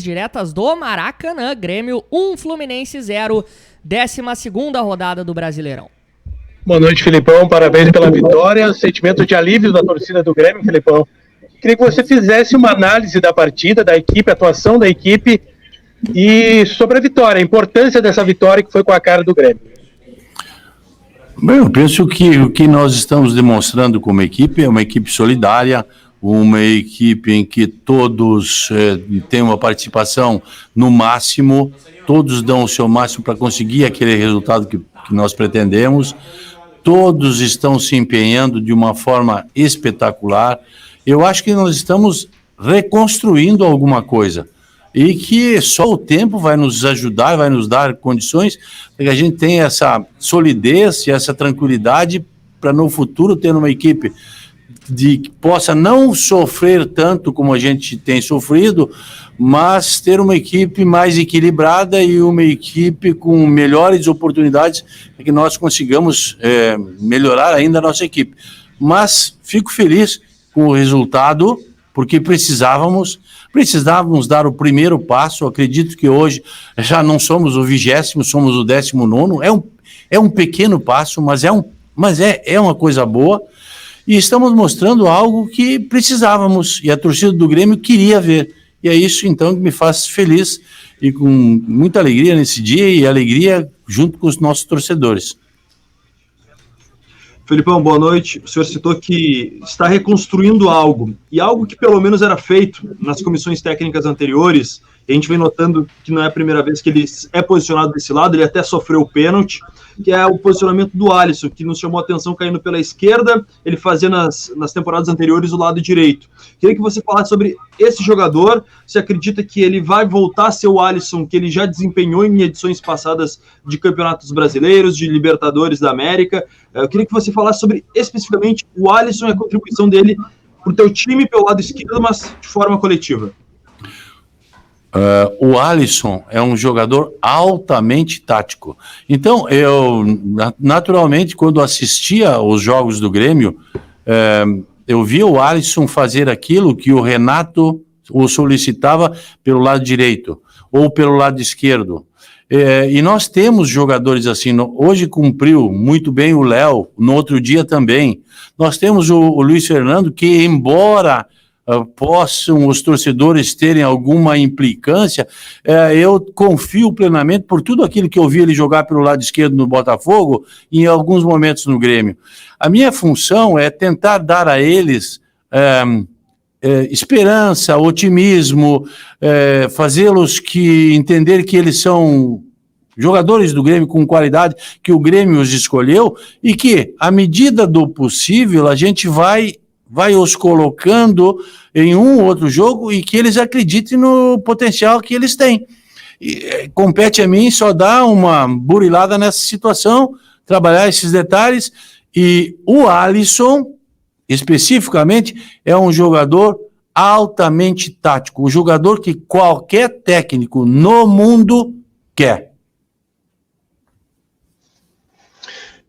Diretas do Maracanã, Grêmio 1, Fluminense 0, 12ª rodada do Brasileirão. Boa noite, Filipão, parabéns pela vitória, sentimento de alívio da torcida do Grêmio, Filipão. Queria que você fizesse uma análise da partida, da equipe, a atuação da equipe e sobre a vitória, a importância dessa vitória que foi com a cara do Grêmio. Bem, eu penso que o que nós estamos demonstrando como equipe é uma equipe solidária, uma equipe em que todos têm uma participação no máximo, todos dão o seu máximo para conseguir aquele resultado que nós pretendemos, todos estão se empenhando de uma forma espetacular. Eu acho que nós estamos reconstruindo alguma coisa e que só o tempo vai nos ajudar, vai nos dar condições para que a gente tenha essa solidez e essa tranquilidade para no futuro ter uma equipe que possa não sofrer tanto como a gente tem sofrido, mas ter uma equipe mais equilibrada e uma equipe com melhores oportunidades para que nós consigamos melhorar ainda a nossa equipe. Mas fico feliz com o resultado, porque precisávamos dar o primeiro passo. Acredito que hoje já não somos o 20º, somos o 19º. É um pequeno passo, mas é uma coisa boa. E estamos mostrando algo que precisávamos e a torcida do Grêmio queria ver. E é isso, então, que me faz feliz e com muita alegria nesse dia e alegria junto com os nossos torcedores. Felipão, boa noite. O senhor citou que está reconstruindo algo, e algo que pelo menos era feito nas comissões técnicas anteriores. A gente vem notando que não é a primeira vez que ele é posicionado desse lado, ele até sofreu o pênalti, que é o posicionamento do Alisson, que nos chamou a atenção caindo pela esquerda, ele fazia nas temporadas anteriores o lado direito. Queria que você falasse sobre esse jogador, se acredita que ele vai voltar a ser o Alisson que ele já desempenhou em edições passadas de campeonatos brasileiros, de Libertadores da América. Eu queria que você falasse sobre especificamente o Alisson e a contribuição dele para o teu time pelo lado esquerdo, mas de forma coletiva. O Alisson é um jogador altamente tático. Então, eu, naturalmente, quando assistia aos jogos do Grêmio, eu via o Alisson fazer aquilo que o Renato o solicitava pelo lado direito ou pelo lado esquerdo. E nós temos jogadores assim. Hoje cumpriu muito bem o Léo, no outro dia também. Nós temos o Luiz Fernando, que embora possam os torcedores terem alguma implicância, eu confio plenamente por tudo aquilo que eu vi ele jogar pelo lado esquerdo no Botafogo e em alguns momentos no Grêmio. A minha função é tentar dar a eles esperança, otimismo, fazê-los entender que eles são jogadores do Grêmio com qualidade, que o Grêmio os escolheu e que, à medida do possível, a gente vai os colocando em um ou outro jogo e que eles acreditem no potencial que eles têm. E, compete a mim só dar uma burilada nessa situação, trabalhar esses detalhes, e o Alisson, especificamente, é um jogador altamente tático, um jogador que qualquer técnico no mundo quer.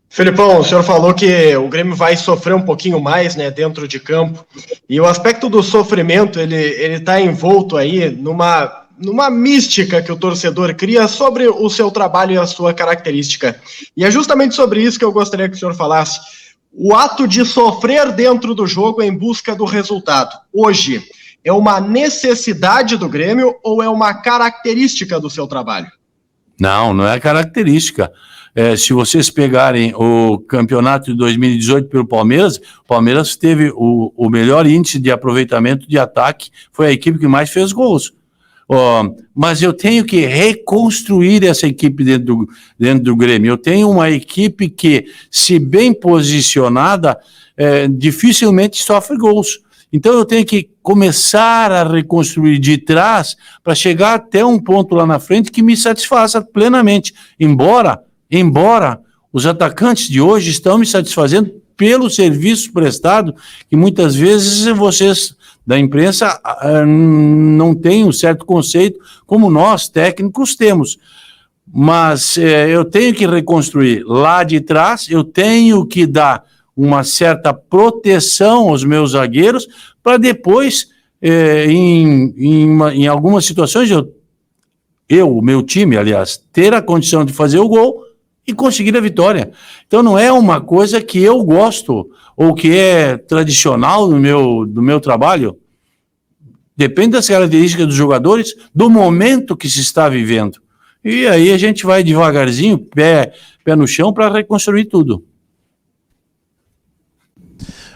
Felipão, o senhor falou que o Grêmio vai sofrer um pouquinho mais, né, dentro de campo, e o aspecto do sofrimento, ele está envolto aí numa mística que o torcedor cria sobre o seu trabalho e a sua característica. E é justamente sobre isso que eu gostaria que o senhor falasse. O ato de sofrer dentro do jogo em busca do resultado, hoje, é uma necessidade do Grêmio ou é uma característica do seu trabalho? Não é característica. Se vocês pegarem o campeonato de 2018 pelo Palmeiras, o Palmeiras teve o melhor índice de aproveitamento de ataque, foi a equipe que mais fez gols. Mas eu tenho que reconstruir essa equipe dentro do Grêmio. Eu tenho uma equipe que, se bem posicionada, dificilmente sofre gols. Então eu tenho que começar a reconstruir de trás para chegar até um ponto lá na frente que me satisfaça plenamente, embora os atacantes de hoje estão me satisfazendo pelo serviço prestado, que muitas vezes vocês da imprensa não têm um certo conceito, como nós, técnicos, temos. Mas eu tenho que reconstruir lá de trás, eu tenho que dar uma certa proteção aos meus zagueiros, para depois em algumas situações, o meu time, aliás, ter a condição de fazer o gol e conseguir a vitória. Então não é uma coisa que eu gosto ou que é tradicional do meu trabalho. Depende das características dos jogadores, do momento que se está vivendo. E aí a gente vai devagarzinho, pé no chão, para reconstruir tudo.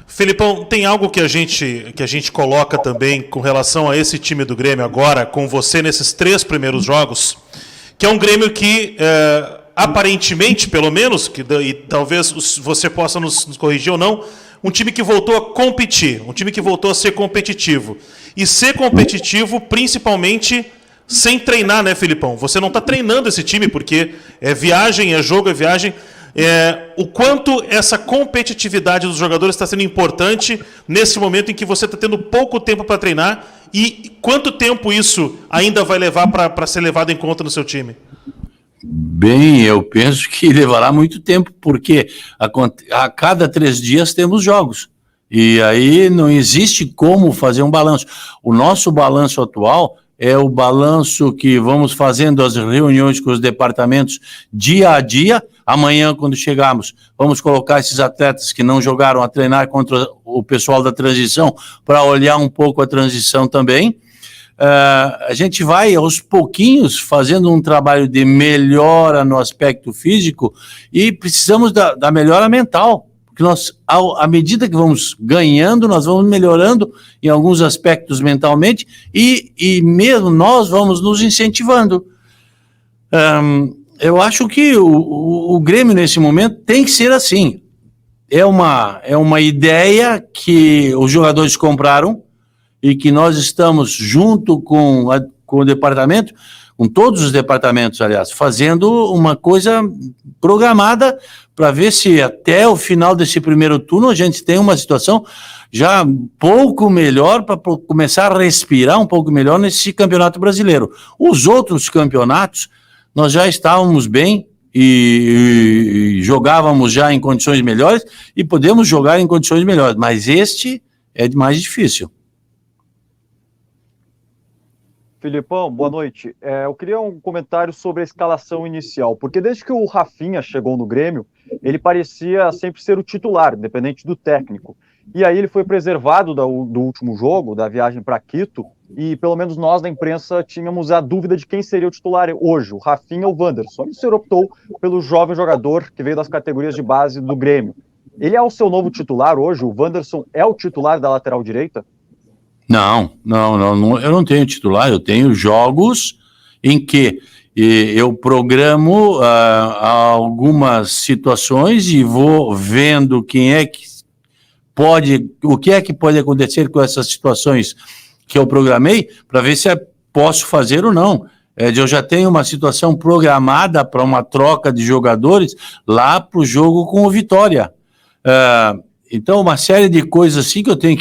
Felipão, tem algo que a gente coloca também com relação a esse time do Grêmio agora, com você nesses 3 primeiros jogos, que é um Grêmio que, aparentemente, pelo menos, e talvez você possa nos corrigir ou não, um time que voltou a competir, um time que voltou a ser competitivo. E ser competitivo, principalmente, sem treinar, né, Felipão? Você não está treinando esse time, porque é viagem, é jogo, é viagem. O quanto essa competitividade dos jogadores está sendo importante nesse momento em que você está tendo pouco tempo para treinar, e quanto tempo isso ainda vai levar para ser levado em conta no seu time? Bem, eu penso que levará muito tempo, porque a cada 3 dias temos jogos, e aí não existe como fazer um balanço. O nosso balanço atual é o balanço que vamos fazendo as reuniões com os departamentos dia a dia. Amanhã, quando chegarmos, vamos colocar esses atletas que não jogaram a treinar contra o pessoal da transição, para olhar um pouco a transição também. A gente vai, aos pouquinhos, fazendo um trabalho de melhora no aspecto físico, e precisamos da melhora mental, porque nós, à medida que vamos ganhando, nós vamos melhorando em alguns aspectos mentalmente, e mesmo nós vamos nos incentivando. Eu acho que o Grêmio, nesse momento, tem que ser assim. É uma ideia que os jogadores compraram e que nós estamos, junto com o departamento, com todos os departamentos, aliás, fazendo uma coisa programada para ver se até o final desse primeiro turno a gente tem uma situação já um pouco melhor, para começar a respirar um pouco melhor nesse campeonato brasileiro. Os outros campeonatos, nós já estávamos bem e jogávamos já em condições melhores e podemos jogar em condições melhores, mas este é mais difícil. Filipão, boa noite. Eu queria um comentário sobre a escalação inicial, porque desde que o Rafinha chegou no Grêmio, ele parecia sempre ser o titular, independente do técnico. E aí ele foi preservado do último jogo, da viagem para Quito, e pelo menos nós da imprensa tínhamos a dúvida de quem seria o titular hoje, o Rafinha ou o Wanderson. E o senhor optou pelo jovem jogador que veio das categorias de base do Grêmio. Ele é o seu novo titular hoje? O Wanderson é o titular da lateral direita? Não, eu não tenho titular, eu tenho jogos em que eu programo algumas situações e vou vendo o que é que pode acontecer com essas situações que eu programei, para ver se posso fazer ou não. Eu já tenho uma situação programada para uma troca de jogadores lá para o jogo com o Vitória. Então, uma série de coisas assim que eu tenho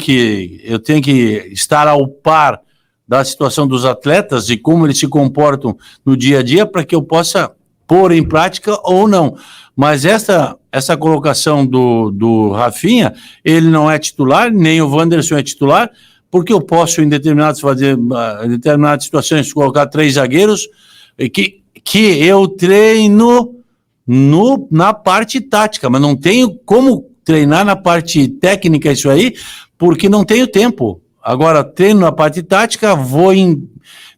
que estar ao par da situação dos atletas e como eles se comportam no dia a dia, para que eu possa pôr em prática ou não. Mas essa colocação do Rafinha, ele não é titular, nem o Wanderson é titular, porque eu posso, em determinadas situações, colocar 3 zagueiros que eu treino na parte tática, mas não tenho como treinar na parte técnica isso aí, porque não tenho tempo. Agora, treino na parte tática, vou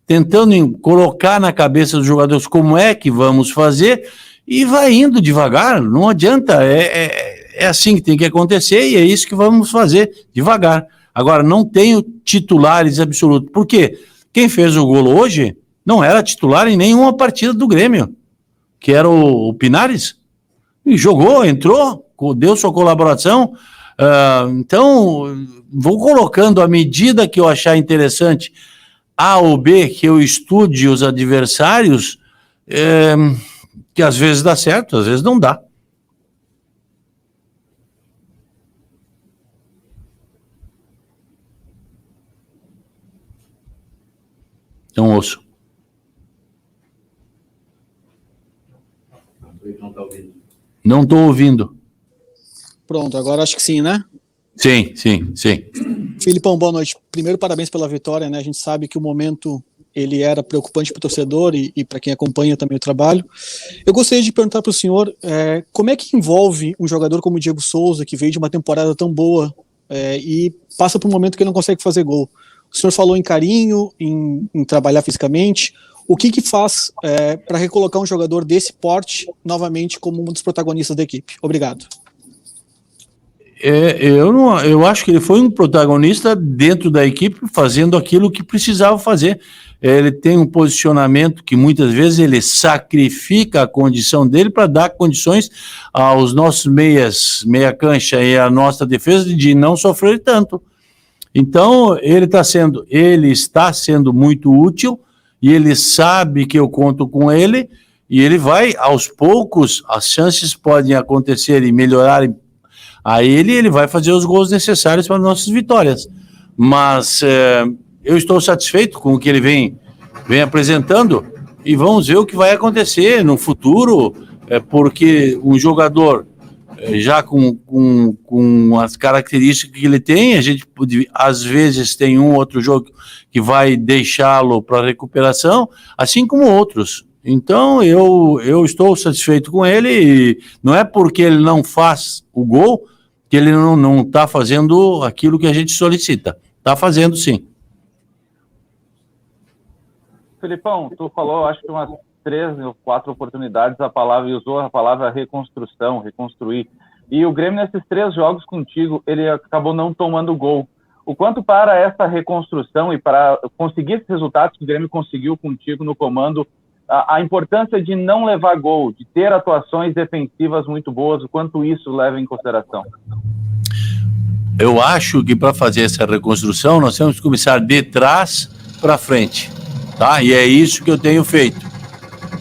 tentando colocar na cabeça dos jogadores como é que vamos fazer, e vai indo devagar, não adianta, é assim que tem que acontecer, e é isso que vamos fazer, devagar. Agora, não tenho titulares absolutos, porque quem fez o gol hoje não era titular em nenhuma partida do Grêmio, que era o Pinares, e jogou, entrou, deu sua colaboração. Então, vou colocando à medida que eu achar interessante A ou B, que eu estude os adversários, que às vezes dá certo, às vezes não dá. Então, ouço. Não estou ouvindo. Pronto, agora acho que sim, né? Sim. Filipão, boa noite. Primeiro, parabéns pela vitória, né? A gente sabe que o momento ele era preocupante para o torcedor e para quem acompanha também o trabalho. Eu gostaria de perguntar para o senhor como é que envolve um jogador como o Diego Souza, que veio de uma temporada tão boa e passa por um momento que ele não consegue fazer gol. O senhor falou em carinho, em trabalhar fisicamente. O que faz para recolocar um jogador desse porte novamente como um dos protagonistas da equipe? Obrigado. Eu acho que ele foi um protagonista dentro da equipe, fazendo aquilo que precisava fazer. Ele tem um posicionamento que muitas vezes ele sacrifica a condição dele para dar condições aos nossos meia cancha e à nossa defesa de não sofrer tanto. Então, ele está sendo muito útil e ele sabe que eu conto com ele e ele vai, aos poucos, as chances podem acontecer e melhorarem a ele vai fazer os gols necessários para nossas vitórias. Mas eu estou satisfeito com o que ele vem apresentando e vamos ver o que vai acontecer no futuro, porque um jogador já com as características que ele tem, a gente às vezes tem um outro jogo que vai deixá-lo para recuperação, assim como outros. Então eu estou satisfeito com ele e não é porque ele não faz o gol que ele não está fazendo aquilo que a gente solicita. Está fazendo sim. Felipão, tu falou, acho que umas 3 ou 4 oportunidades usou a palavra reconstrução, reconstruir. E o Grêmio, nesses 3 jogos contigo, ele acabou não tomando gol. O quanto para essa reconstrução e para conseguir esses resultados que o Grêmio conseguiu contigo no comando, a importância de não levar gol, de ter atuações defensivas muito boas, o quanto isso leva em consideração? Eu acho que para fazer essa reconstrução, nós temos que começar de trás para frente, tá? E é isso que eu tenho feito.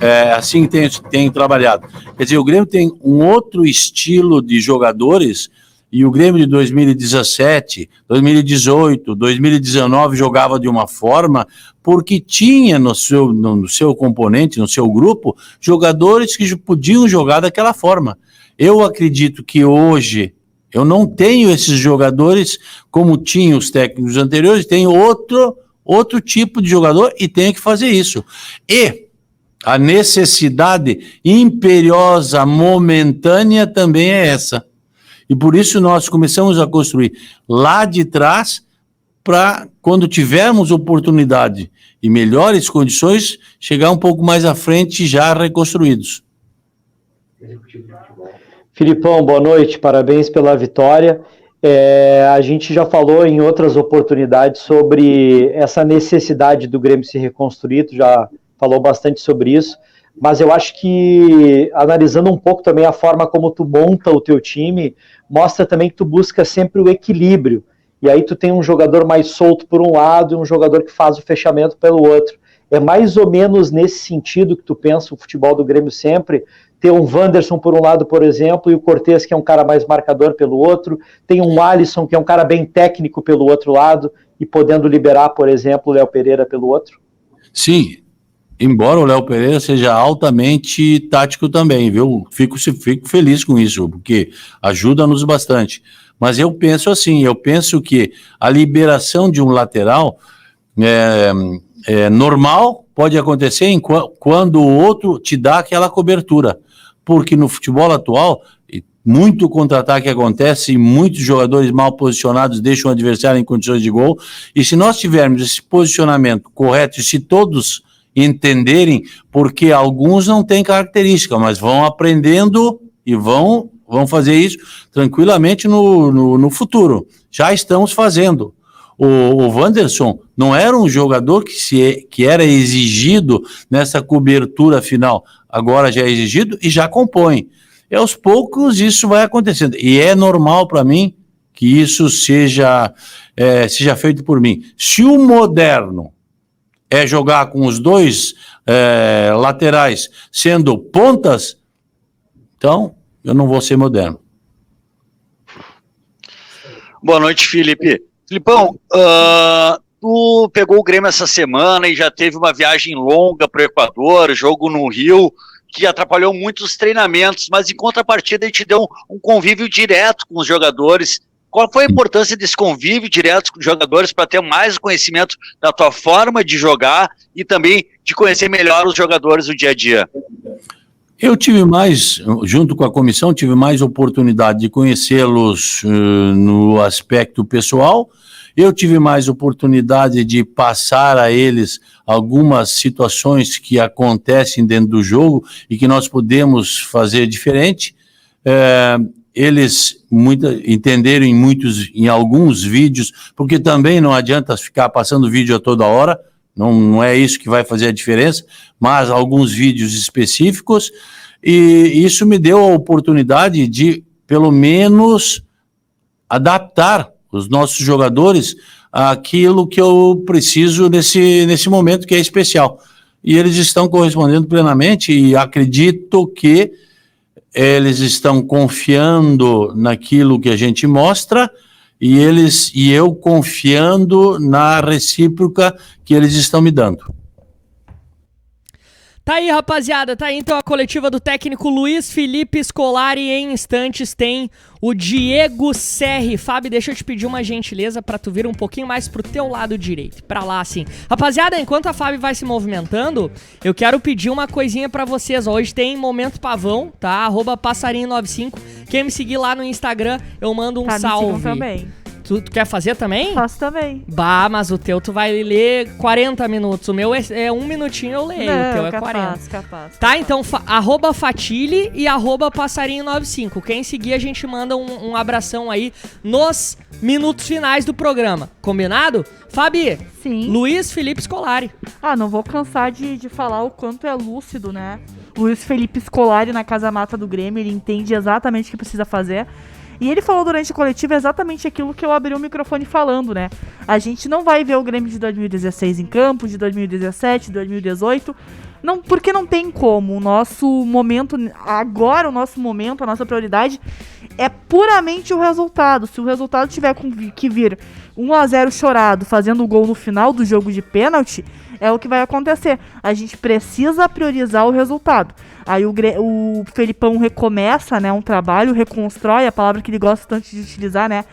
É assim que tenho trabalhado. Quer dizer, o Grêmio tem um outro estilo de jogadores e o Grêmio de 2017, 2018, 2019 jogava de uma forma porque tinha no seu componente, no seu grupo, jogadores que podiam jogar daquela forma. Eu acredito que hoje eu não tenho esses jogadores como tinha os técnicos anteriores, tenho outro tipo de jogador e tenho que fazer isso. E a necessidade imperiosa, momentânea também é essa. E por isso nós começamos a construir lá de trás para, quando tivermos oportunidade e melhores condições, chegar um pouco mais à frente já reconstruídos. Filipão, boa noite, parabéns pela vitória. A gente já falou em outras oportunidades sobre essa necessidade do Grêmio se reconstruir, tu já falou bastante sobre isso, mas eu acho que, analisando um pouco também a forma como tu monta o teu time, mostra também que tu busca sempre o equilíbrio, e aí tu tem um jogador mais solto por um lado e um jogador que faz o fechamento pelo outro. É mais ou menos nesse sentido que tu pensa o futebol do Grêmio sempre, ter um Wanderson por um lado, por exemplo, e o Cortez, que é um cara mais marcador, pelo outro, tem um Alisson, que é um cara bem técnico pelo outro lado, e podendo liberar, por exemplo, o Léo Pereira pelo outro? Sim, embora o Léo Pereira seja altamente tático também, viu? Fico feliz com isso, porque ajuda-nos bastante. Mas eu penso assim, que a liberação de um lateral normal pode acontecer quando o outro te dá aquela cobertura. Porque no futebol atual, muito contra-ataque acontece e muitos jogadores mal posicionados deixam o adversário em condições de gol. E se nós tivermos esse posicionamento correto, e se todos entenderem, porque alguns não têm característica, mas vão aprendendo e vão fazer isso tranquilamente no futuro. Já estamos fazendo. O Wanderson não era um jogador que era exigido nessa cobertura final, agora já é exigido e já compõe. E aos poucos isso vai acontecendo. E é normal para mim que isso seja feito por mim. Se o moderno é jogar com os dois laterais sendo pontas, então eu não vou ser moderno. Boa noite, Felipe. Filipão, tu pegou o Grêmio essa semana e já teve uma viagem longa para o Equador, jogo no Rio, que atrapalhou muito os treinamentos, mas em contrapartida a gente deu um convívio direto com os jogadores Qual foi a importância desse convívio direto com os jogadores para ter mais conhecimento da tua forma de jogar e também de conhecer melhor os jogadores no dia a dia? Eu tive mais, junto com a comissão, tive mais oportunidade de conhecê-los no aspecto pessoal. Eu tive mais oportunidade de passar a eles algumas situações que acontecem dentro do jogo e que nós podemos fazer diferente. Eles entenderam em alguns vídeos, porque também não adianta ficar passando vídeo a toda hora, não é isso que vai fazer a diferença, mas alguns vídeos específicos, e isso me deu a oportunidade de, pelo menos, adaptar os nossos jogadores àquilo que eu preciso nesse momento que é especial. E eles estão correspondendo plenamente e acredito que eles estão confiando naquilo que a gente mostra e eu confiando na recíproca que eles estão me dando. Tá aí, rapaziada, tá aí então a coletiva do técnico Luiz Felipe Scolari. Em instantes tem o Diego Serri. Fábio, deixa eu te pedir uma gentileza pra tu vir um pouquinho mais pro teu lado direito, pra lá assim. Rapaziada, enquanto a Fábio vai se movimentando, eu quero pedir uma coisinha pra vocês. Hoje tem Momento Pavão, tá? @passarinho95. Quem me seguir lá no Instagram, eu mando um salve. Me também. Tu quer fazer também? Faço também. Bah, mas o teu tu vai ler 40 minutos. O meu é 1 minutinho eu leio. Não, o teu é capaz, 40. Capaz. Tá, então @Fatile e @passarinho95. Quem seguir, a gente manda um abração aí nos minutos finais do programa. Combinado? Fabi, Sim. Luiz Felipe Scolari. Não vou cansar de falar o quanto é lúcido, né? Luiz Felipe Scolari na Casa Mata do Grêmio, ele entende exatamente o que precisa fazer. E ele falou durante a coletiva exatamente aquilo que eu abri o microfone falando, né? A gente não vai ver o Grêmio de 2016 em campo, de 2017, 2018, não, porque não tem como. O nosso momento, agora o nosso momento, a nossa prioridade é puramente o resultado. Se o resultado tiver que vir 1-0 chorado, fazendo o gol no final do jogo de pênalti, é o que vai acontecer. A gente precisa priorizar o resultado. Aí o Felipão recomeça, né, um trabalho, reconstrói, a palavra que ele gosta tanto de utilizar, né,